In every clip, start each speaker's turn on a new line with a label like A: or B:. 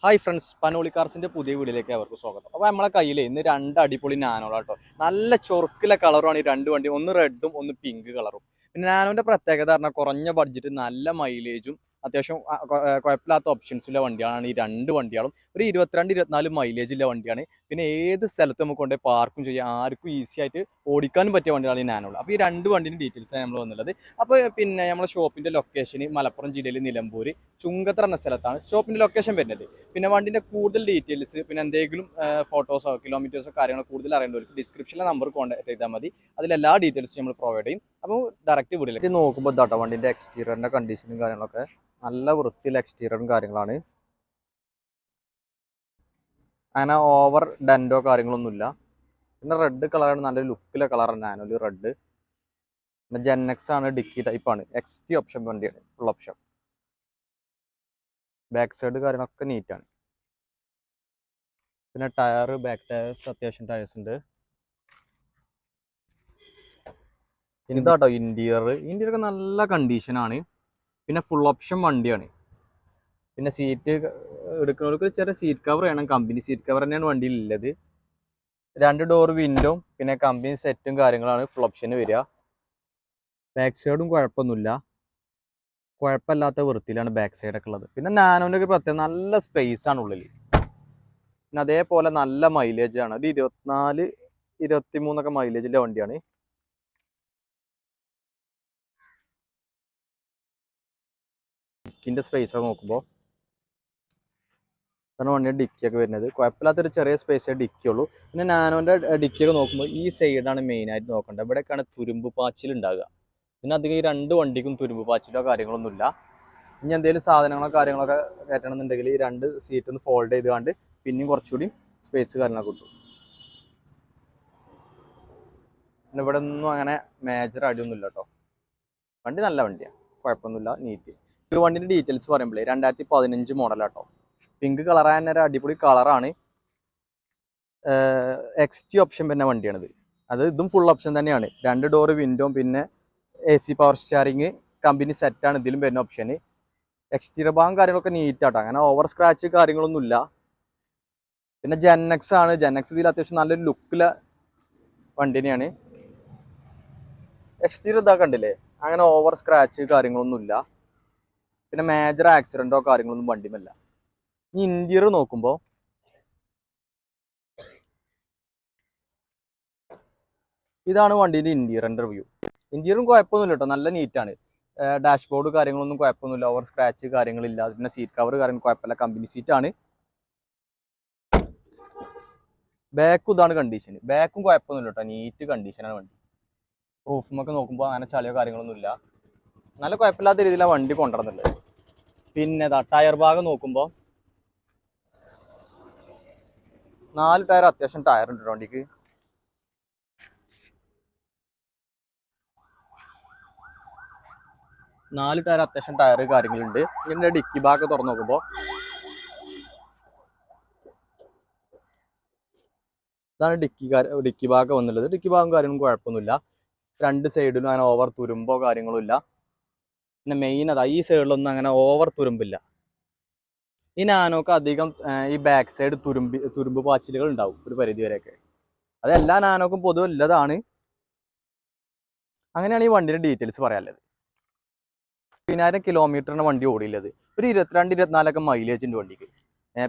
A: Hi friends, Panoli കാർസിന്റെ പുതിയ വീഡിയോയിലേക്ക് അവർക്ക് സ്വാഗതം. അപ്പോൾ നമ്മളെ കയ്യിൽ ഇന്ന് രണ്ട് അടിപൊളി നാനോളാട്ടോ. നല്ല ചൊറുക്കിലെ കളറുമാണ് ഈ രണ്ട് വണ്ടി, ഒന്ന് റെഡും ഒന്ന് പിങ്ക് കളറും. പിന്നെ നാനോന്റെ പ്രത്യേകത പറഞ്ഞാൽ കുറഞ്ഞ ബഡ്ജറ്റ്, നല്ല മൈലേജും അത്യാവശ്യം കുഴപ്പമില്ലാത്ത ഓപ്ഷൻസുള്ള വണ്ടിയാണ് ഈ രണ്ട് വണ്ടികളും. ഒരു 22-24 മൈലേജുള്ള വണ്ടിയാണ്. പിന്നെ ഏത് സ്ഥലത്തും നമുക്ക് കൊണ്ടുപോയി പാർക്കും ചെയ്യാം, ആർക്കും ഈസി ആയിട്ട് ഓടിക്കാനും പറ്റിയ വണ്ടിയാണ് ഈ നാനോള്. അപ്പോൾ ഈ രണ്ട് വണ്ടിൻ്റെ ഡീറ്റെയിൽസാണ് നമ്മൾ വന്നുള്ളത്. അപ്പോൾ പിന്നെ നമ്മുടെ ഷോപ്പിൻ്റെ ലൊക്കേഷൻ മലപ്പുറം ജില്ലയിൽ നിലമ്പൂർ ചുങ്കത്തറ എന്ന സ്ഥലത്താണ് ഷോപ്പിൻ്റെ ലൊക്കേഷൻ വരുന്നത്. പിന്നെ വണ്ടിൻ്റെ കൂടുതൽ ഡീറ്റെയിൽസ്, പിന്നെ എന്തെങ്കിലും ഫോട്ടോസോ കിലോമീറ്റേഴ്സോ കാര്യങ്ങളോ കൂടുതൽ അറിയേണ്ടവർക്ക് ഡിസ്ക്രിപ്ഷനിലെ നമ്പർ കോൺടാക്ട് ചെയ്താൽ മതി. അതിലെല്ലാ ഡീറ്റെയിൽസും നമ്മൾ പ്രൊവൈഡ് ചെയ്യും. അപ്പോൾ ഡയറക്റ്റ് വീട്ടിലേക്ക് നോക്കുമ്പോൾ ഇതാട്ടോ വണ്ടിൻ്റെ എക്സ്റ്റീരിയറിൻ്റെ കണ്ടീഷനും കാര്യങ്ങളൊക്കെ നല്ല വൃത്തിയുള്ള എക്സ്റ്റീരിയറും കാര്യങ്ങളാണ്. അങ്ങനെ ഓവർ ഡെൻറ്റോ കാര്യങ്ങളൊന്നുമില്ല. പിന്നെ റെഡ് കളറാണ്, നല്ല ലുക്കിലെ കളറാണ് നാനോല് റെഡ്. പിന്നെ ജെൻഎക്സ് ആണ്, ഡിക്കി ടൈപ്പാണ്, എക്സ്റ്റി ഓപ്ഷൻ വണ്ടിയാണ്, ഫുൾ ഓപ്ഷൻ. ബാക്ക് സൈഡ് കാര്യങ്ങളൊക്കെ നീറ്റാണ്. പിന്നെ ടയർ, ബാക്ക് ടയേഴ്സ് അത്യാവശ്യം ടയേഴ്സ് ഉണ്ട്. ഇതാട്ടോ ഇന്റീരിയർ നല്ല കണ്ടീഷനാണ്. പിന്നെ ഫുൾ ഓപ്ഷൻ വണ്ടിയാണ്. പിന്നെ സീറ്റ് എടുക്കുന്നവർക്ക് ചെറിയ സീറ്റ് കവർ വേണം, കമ്പനി സീറ്റ് കവർ തന്നെയാണ് വണ്ടിയിൽ ഉള്ളത്. 2 ഡോർ വിൻഡോ പിന്നെ കമ്പനി സെറ്റും കാര്യങ്ങളാണ് ഫുൾ ഓപ്ഷന് വരിക. ബാക്ക് സൈഡും കുഴപ്പമൊന്നുമില്ല, കുഴപ്പമില്ലാത്ത വൃത്തിയിലാണ് ബാക്ക് സൈഡൊക്കെ ഉള്ളത്. പിന്നെ നാനോൻ്റെ ഒക്കെ പ്രത്യേകം നല്ല സ്പേസ് ആണ് ഉള്ളിൽ. പിന്നെ അതേപോലെ നല്ല മൈലേജ് ആണ്, ഒരു 24-23 മൈലേജിൻ്റെ വണ്ടിയാണ്. ഡിക്കിൻ്റെ സ്പേസ് ഒക്കെ നോക്കുമ്പോൾ അതാണ് വണ്ടിയുടെ ഡിക്കിയൊക്കെ വരുന്നത്. കുഴപ്പമില്ലാത്തൊരു ചെറിയ സ്പേസേ ഡിക്കിയുള്ളൂ. പിന്നെ നാനോൻ്റെ ഡിക്കിയൊക്കെ നോക്കുമ്പോൾ ഈ സൈഡാണ് മെയിനായിട്ട് നോക്കേണ്ടത്. ഇവിടെയൊക്കെയാണ് തുരുമ്പ് പാച്ചിൽ ഉണ്ടാകുക. പിന്നെ അധികം ഈ രണ്ട് വണ്ടിക്കും തുരുമ്പ് പാച്ചിലോ കാര്യങ്ങളൊന്നുമില്ല. ഇനി എന്തെങ്കിലും സാധനങ്ങളോ കാര്യങ്ങളൊക്കെ കയറ്റണമെന്നുണ്ടെങ്കിൽ ഈ രണ്ട് സീറ്റ് ഒന്ന് ഫോൾഡ് ചെയ്തുകൊണ്ട് പിന്നെയും കുറച്ചുകൂടി സ്പേസ് കാര്യങ്ങളൊക്കെ കിട്ടും. പിന്നെ ഇവിടെ ഒന്നും അങ്ങനെ മേജർ അടിയൊന്നുമില്ല കേട്ടോ. വണ്ടി നല്ല വണ്ടിയാണ്, കുഴപ്പമൊന്നുമില്ല, നീറ്റ്. ഈ വണ്ടിൻ്റെ ഡീറ്റെയിൽസ് പറയുമ്പോൾ 2015 മോഡലാട്ടോ. പിങ്ക് കളറായ തന്നെ ഒരു അടിപൊളി കളറാണ്. എക്സ്റ്റി ഓപ്ഷൻ പിന്നെ വണ്ടിയാണിത്. ഇതും ഫുൾ ഓപ്ഷൻ തന്നെയാണ്. 2 ഡോർ വിൻഡോ പിന്നെ AC പവർ സ്റ്റിയറിങ് കമ്പനി സെറ്റാണ് ഇതിലും വരുന്ന ഓപ്ഷന്. എക്സ്റ്റീരിയർ ഭാഗം കാര്യങ്ങളൊക്കെ നീറ്റാട്ടോ, അങ്ങനെ ഓവർ സ്ക്രാച്ച് കാര്യങ്ങളൊന്നുമില്ല. പിന്നെ ജെൻഎക്സ് ആണ്. ജെൻഎക്സ് ഇതിൽ അത്യാവശ്യം നല്ലൊരു ലുക്കിലെ വണ്ടി തന്നെയാണ്. എക്സ്റ്റീരിയർ ഇതാ കണ്ടില്ലേ, അങ്ങനെ ഓവർ സ്ക്രാച്ച് കാര്യങ്ങളൊന്നുമില്ല. പിന്നെ മേജർ ആക്സിഡൻറ്റോ കാര്യങ്ങളൊന്നും വണ്ടിയുമല്ല. ഈ ഇന്റീരിയർ നോക്കുമ്പോൾ ഇതാണ് വണ്ടീൻ്റെ ഇന്റീരിയറിൻ്റെ വ്യൂ. ഇന്റീരിയറും കുഴപ്പമൊന്നുമില്ല കേട്ടോ, നല്ല നീറ്റാണ്. ഡാഷ്ബോർഡ് കാര്യങ്ങളൊന്നും കുഴപ്പമൊന്നുമില്ല, ഓവർ സ്ക്രാച്ച് കാര്യങ്ങളില്ല. പിന്നെ സീറ്റ് കവർ കാര്യങ്ങൾ കുഴപ്പമില്ല, കമ്പനി സീറ്റാണ്. ബാക്കും ഇതാണ് കണ്ടീഷൻ, ബാക്കും കുഴപ്പമൊന്നുമില്ല കേട്ടോ, നീറ്റ് കണ്ടീഷനാണ് വണ്ടി. റൂഫുമൊക്കെ നോക്കുമ്പോൾ അങ്ങനെ ചളിയോ കാര്യങ്ങളൊന്നുമില്ല, നല്ല കുഴപ്പമില്ലാത്ത രീതിയിലാണ് വണ്ടി കൊണ്ടുവരുന്നുള്ളത്. പിന്നെ ടയർ ഭാഗം നോക്കുമ്പോൾ 4 ടയർ അത്യാവശ്യം ടയർ ഉണ്ട് വണ്ടിക്ക്. നാല് ടയർ അത്യാവശ്യം ടയർ കാര്യങ്ങളുണ്ട്. ഇതിൻ്റെ ഡിക്കി ഭാഗം തുറന്നു നോക്കുമ്പോൾ ഇതാണ് ഡിക്കി ഭാഗം വന്നുള്ളത്. ഡിക്കി ഭാഗം കാര്യങ്ങളും കുഴപ്പമൊന്നുമില്ല. 2 സൈഡിലും അങ്ങനെ ഓവർ തുരുമ്പോ കാര്യങ്ങളോ ഇല്ല. പിന്നെ മെയിൻ ഈ സൈഡിലൊന്നും അങ്ങനെ ഓവർ തുരുമ്പില്ല. ഈ നാനോക്ക് അധികം ഈ ബാക്ക് സൈഡ് തുരുമ്പ് പാച്ചിലുകൾ ഉണ്ടാവും ഒരു പരിധി വരെയൊക്കെ. അതെല്ലാ നാനോക്കും പൊതുവെ ഉള്ളതാണ്. അങ്ങനെയാണ് ഈ വണ്ടിയുടെ ഡീറ്റെയിൽസ് പറയാനുള്ളത്. 10,000 കിലോമീറ്ററിന് വണ്ടി ഓടിയുള്ളത്, ഒരു 22-24 മൈലേജിൻ്റെ വണ്ടിക്ക്.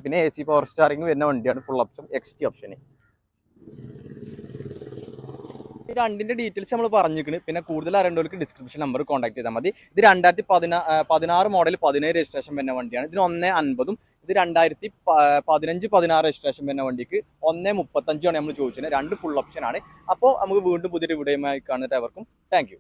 A: പിന്നെ AC പവർ സ്റ്റാറിങ് വരുന്ന വണ്ടിയാണ്, ഫുൾ ഓപ്ഷൻ എക്സ്റ്റി ഓപ്ഷന്. ഈ രണ്ടിൻ്റെ ഡീറ്റെയിൽസ് നമ്മൾ പറഞ്ഞിരിക്കുന്നു. പിന്നെ കൂടുതൽ അറിയേണ്ടവർക്ക് ഡിസ്ക്രിപ്ഷൻ നമ്പർ കോൺടാക്ട് ചെയ്താൽ മതി. ഇത് 2016 മോഡൽ 17 രജിസ്ട്രേഷൻ വരുന്ന വണ്ടിയാണ്. ഇതിന് 150. ഇത് 2015-16 രജിസ്ട്രേഷൻ വരുന്ന വണ്ടിക്ക് 135 ആണ് നമ്മൾ ചോദിച്ചത്. 2 ഫുൾ ഓപ്ഷൻ ആണ്. അപ്പോൾ നമുക്ക് വീണ്ടും പുതിയൊരു വീഡിയോയുമായി കാണുന്നവർക്ക് താങ്ക് യു.